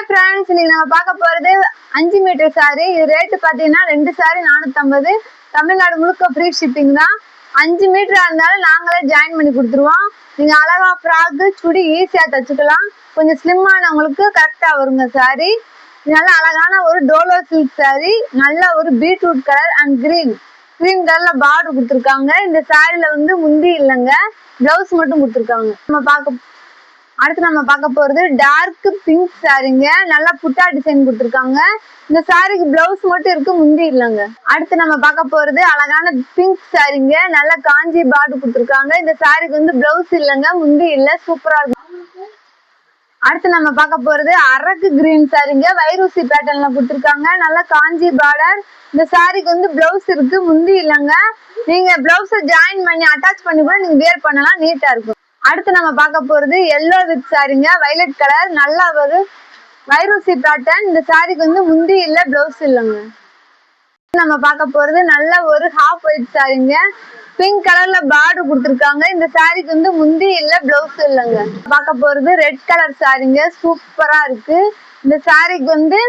Hi friends, இன்னைக்கு நம்ம பார்க்க போறது 5 மீட்டர் சாரி. இது ரேட்டு பார்த்தீங்கன்னா 2 சாரி 450. தமிழ்நாடு முழுக்க ஃப்ரீ ஷிப்பிங் தான். 5 மீட்டரா இருந்தாலும் நாங்களே ஜாயின் பண்ணி கொடுத்துருவோம். நீங்க அழகா ஃப்ராக்கு சுடி ஈஸியா தச்சுக்கலாம். கொஞ்சம் ஸ்லிம்மானவங்களுக்கு கரெக்டா வருங்க சாரி. நல்ல அழகான ஒரு டோலோ சில்க் சாரி, நல்ல ஒரு பீட்ரூட் கலர் அண்ட் கிரீன் கலர்ல பார்டர் கொடுத்துருக்காங்க. இந்த சாரில வந்து முந்தி இல்லைங்க, பிளவுஸ் மட்டும் கொடுத்துருக்காங்க. அடுத்து நம்ம பார்க்க போறது டார்க் பிங்க் சாரிங்க. நல்லா புட்டா டிசைன் கொடுத்துருக்காங்க. இந்த சாரிக்கு பிளவுஸ் மட்டும் இருக்கு, முந்தி இல்லைங்க. அடுத்து நம்ம பார்க்க போறது அழகான பிங்க் சாரிங்க. நல்ல காஞ்சி பார்டர் கொடுத்துருக்காங்க. இந்த சாரிக்கு வந்து பிளவுஸ் இல்லைங்க, முந்தி இல்லை, சூப்பரா இருக்கு. அடுத்து நம்ம பார்க்க போறது அரக்கு கிரீன் சாரிங்க. வைரூசி பேட்டர்ன்ல கொடுத்துருக்காங்க. நல்ல காஞ்சி பார்டர். இந்த சாரிக்கு வந்து பிளவுஸ் இருக்கு, முந்தி இல்லைங்க. நீங்க பிளவுஸை ஜாயின் பண்ணி அட்டாச் பண்ணி கூட நீங்க வேர் பண்ணலாம், நீட்டா இருக்கும். அடுத்து நம்ம பார்க்க போறது எல்லோ வித் சாரிங்க. வயலட் கலர், நல்லா ஒரு வைரூசி பேட்டர்ன். இந்த சாரிக்கு வந்து முந்தி இல்ல, பிளவுஸ் இல்லைங்க. நம்ம பார்க்க போறது நல்ல ஒரு ஹாஃப் ஒயிட் சாரிங்க. பிங்க் கலர்ல பார்டர் கொடுத்துருக்காங்க. இந்த சாரிக்கு வந்து முந்தி இல்ல, பிளவுஸ் இல்லைங்க. பார்க்க போறது ரெட் கலர் சாரிங்க. சூப்பரா இருக்கு. இந்த சாரிக்கு வந்து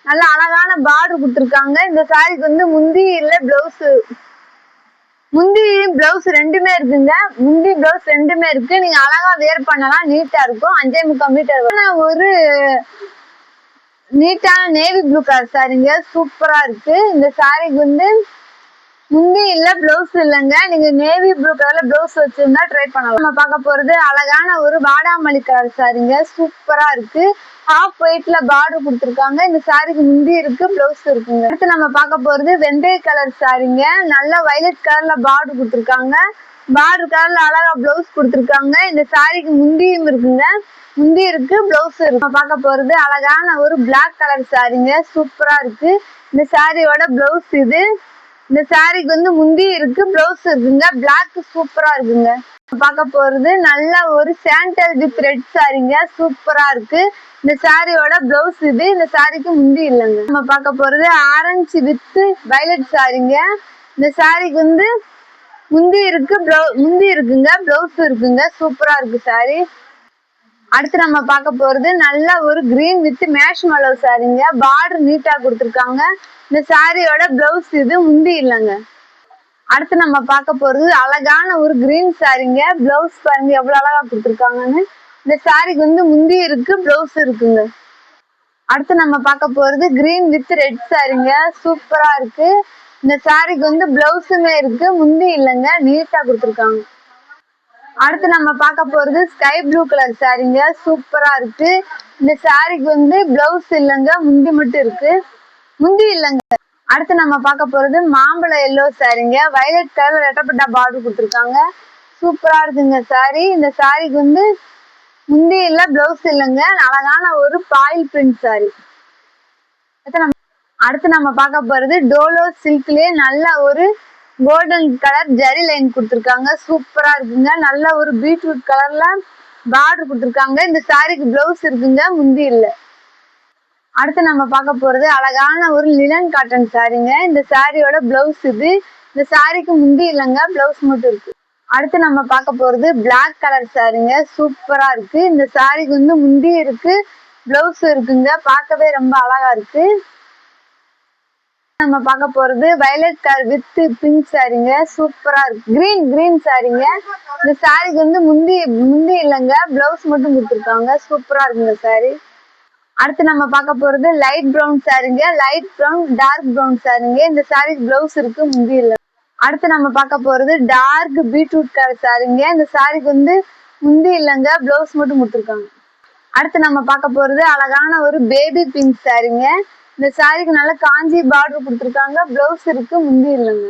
நல்ல அழகான பார்டர் கொடுத்துருக்காங்க. இந்த சாரிக்கு வந்து முந்தி இல்ல, பிளவுஸ் முந்தி பிளவுஸ் ரெண்டுமே இருக்குங்க. முந்தி பிளவுஸ் ரெண்டுமே இருக்கு. நீங்க அழகா வேர் பண்ணலாம், நீட்டா இருக்கும். 5.25 மீட்டர் ஒரு நீட்டான நேவி ப்ளூ கலர் சாரிங்க. சூப்பரா இருக்கு. இந்த சாரிக்கு வந்து முந்தி இல்ல, பிளவுஸ் இல்லைங்க. நீங்க நேவி ப்ளூ கலர்ல பிளவுஸ் வச்சிருந்தா ட்ரை பண்ணலாம். நம்ம பார்க்க போறது அழகான ஒரு வாடாமல்லி கலர் சாரிங்க. சூப்பரா இருக்கு. ஹாஃப் ஒயிட்ல பார்டர் கொடுத்துருக்காங்க. இந்த சாரிக்கு முந்தி இருக்கு, பிளவுஸ் இருக்குங்க. அடுத்து நம்ம பார்க்க போறது வெந்தய கலர் சாரிங்க. நல்ல வயலட் கலர்ல பார்டர் கொடுத்துருக்காங்க. பார்டர் கலர்ல அழகா பிளவுஸ் கொடுத்துருக்காங்க. இந்த சாரிக்கு முந்தியும் இருக்குங்க, முந்தி இருக்கு, பிளவுஸ் இருக்கு. நம்ம பார்க்க போறது அழகான ஒரு பிளாக் கலர் சாரிங்க. சூப்பரா இருக்கு. இந்த சாரியோட பிளவுஸ் இது. இந்த சாரிக்கு வந்து முந்தி இருக்கு, பிளவுஸ் இருக்குங்க. பிளாக் சூப்பரா இருக்குங்க. பார்க்க போறது நல்ல ஒரு சாண்டல் வித் ரெட் சாரிங்க. சூப்பரா இருக்கு. இந்த சாரியோட பிளவுஸ் இது. இந்த சாரிக்கு முந்தி இல்லைங்க. நம்ம பார்க்க போறது ஆரஞ்சு வித் வயலட் சாரிங்க. இந்த சாரிக்கு வந்து முந்தி இருக்கு, முந்தி இருக்குங்க, பிளவுஸ் இருக்குங்க. சூப்பரா இருக்கு சாரி. அடுத்து நம்ம பார்க்க போறது நல்ல ஒரு கிரீன் வித் மேஷ்மெலோ சாரிங்க. பார்டர் நீட்டா கொடுத்துருக்காங்க. இந்த சாரியோட பிளவுஸ் இது, முந்தி இல்லைங்க. அடுத்து நம்ம பார்க்க போறது அழகான ஒரு கிரீன் சாரிங்க. பிளவுஸ் பாருங்க எவ்வளவு அழகா கொடுத்துருக்காங்கன்னு. இந்த சாரிக்கு வந்து முந்தி இருக்கு, பிளவுஸ் இருக்குங்க. அடுத்து நம்ம பார்க்க போறது கிரீன் வித் ரெட் சாரிங்க. சூப்பரா இருக்கு. இந்த சாரிக்கு வந்து பிளவுஸுமே இருக்கு, முந்தி இல்லைங்க, நீட்டா கொடுத்துருக்காங்க. அடுத்து நம்ம பார்க்க போறது ஸ்கை ப்ளூ கலர் சாரிங்க. சூப்பரா இருக்கு. இந்த சாரிக்கு வந்து பிளவுஸ் இல்லைங்க, முந்தி மட்டும் இருக்கு, முந்தி இல்லைங்க. அடுத்து நம்ம பார்க்க போறது மாம்பழ எல்லோ சாரிங்க. வயலட் கலர் ரெட்டப்பட்டா பார்டர் கொடுத்துருக்காங்க. சூப்பரா இருக்குங்க சாரி. இந்த சாரிக்கு வந்து முந்தி இல்ல, பிளவுஸ் இல்லைங்க. அழகான ஒரு பாயில் பிரிண்ட் சாரி. அடுத்து நம்ம பார்க்க போறது டோலோ சில்க்லயே நல்ல ஒரு கோல்டன் கலர் ஜரி லைன் கொடுத்துருக்காங்க. சூப்பரா இருக்குங்க. நல்ல ஒரு பீட்ரூட் கலர்ல பார்டர் கொடுத்துருக்காங்க. இந்த சாரிக்கு பிளவுஸ் இருக்குங்க, முந்தி இல்லை. அடுத்து நம்ம பார்க்க போறது அழகான ஒரு லினன் காட்டன் சாரிங்க. இந்த சாரியோட பிளவுஸ் இது. இந்த சாரிக்கு முந்தி இல்லைங்க, பிளவுஸ் மட்டும் இருக்கு. அடுத்து நம்ம பார்க்க போறது பிளாக் கலர் சாரிங்க. சூப்பரா இருக்கு. இந்த சாரிக்கு வந்து முந்தி இருக்கு, பிளவுஸ் இருக்குங்க. பார்க்கவே ரொம்ப அழகா இருக்கு. நம்ம பார்க்க போறது வயலட் கலர் வித் பிங்க் சாரிங்க. சூப்பரா இருக்கு. கிரீன் சாரிங்க. இந்த சாரிக்கு வந்து முந்தி இல்லைங்க, பிளவுஸ் மட்டும் கொடுத்துருக்காங்க. சூப்பரா இருக்குங்க சாரி. அடுத்து நம்ம பார்க்க போறது லைட் ப்ரௌன் சாரிங்க. லைட் ப்ரௌன் டார்க் ப்ரௌன் சாரிங்க. இந்த சாரிக்கு பிளவுஸ் இருக்கு, முந்தி இல்லை. அடுத்து நம்ம பார்க்க போறது டார்க் பீட்ரூட் கலர் சாரிங்க. இந்த சாரிக்கு வந்து முந்தி இல்லைங்க, பிளவுஸ் மட்டும் கொடுத்துருக்காங்க. அடுத்து நம்ம பார்க்க போறது அழகான ஒரு பேபி பிங்க் சாரிங்க. இந்த சாரிக்கு நல்ல காஞ்சி பார்டர் கொடுத்துருக்காங்க. பிளவுஸ் இருக்கு, முந்தி இல்லைங்க.